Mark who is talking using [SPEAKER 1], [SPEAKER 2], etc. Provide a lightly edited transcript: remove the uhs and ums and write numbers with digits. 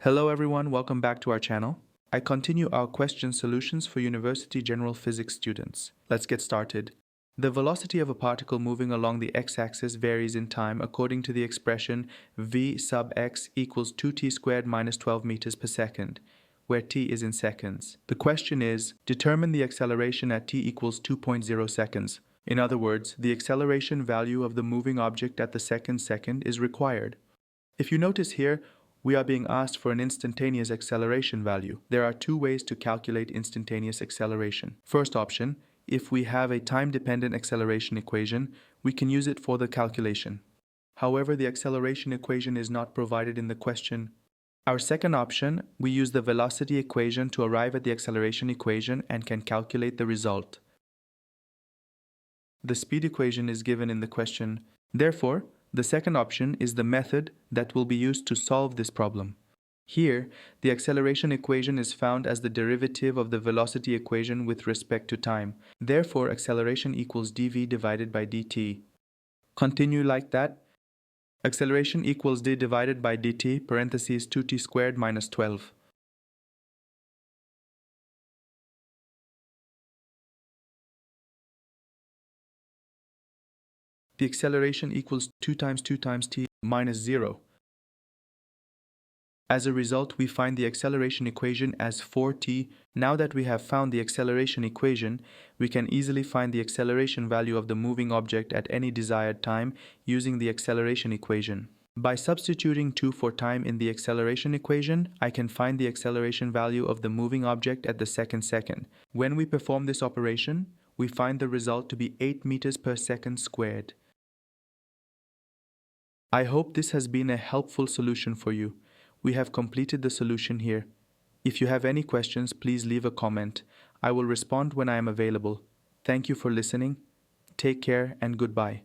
[SPEAKER 1] Hello everyone, welcome back to our channel. I continue our question solutions for University General Physics students. Let's get started. The velocity of a particle moving along the x-axis varies in time according to the expression v sub x equals 2t squared minus 12 meters per second, where t is in seconds. The question is, determine the acceleration at t equals 2.0 seconds. In other words, the acceleration value of the moving object at the second is required. If you notice here, we are being asked for an instantaneous acceleration value. There are two ways to calculate instantaneous acceleration. First option, if we have a time-dependent acceleration equation, we can use it for the calculation. However, the acceleration equation is not provided in the question. Our second option, we use the velocity equation to arrive at the acceleration equation and can calculate the result. The speed equation is given in the question. Therefore, the second option is the method that will be used to solve this problem. Here, the acceleration equation is found as the derivative of the velocity equation with respect to time. Therefore, acceleration equals dv divided by dt. Continue like that. Acceleration equals d divided by dt, parentheses 2t squared minus 12. The acceleration equals 2 times t minus 0. As a result, we find the acceleration equation as 4t. Now that we have found the acceleration equation, we can easily find the acceleration value of the moving object at any desired time using the acceleration equation. By substituting 2 for time in the acceleration equation, I can find the acceleration value of the moving object at the second. When we perform this operation, we find the result to be 8 meters per second squared. I hope this has been a helpful solution for you. We have completed the solution here. If you have any questions, please leave a comment. I will respond when I am available. Thank you for listening. Take care and goodbye.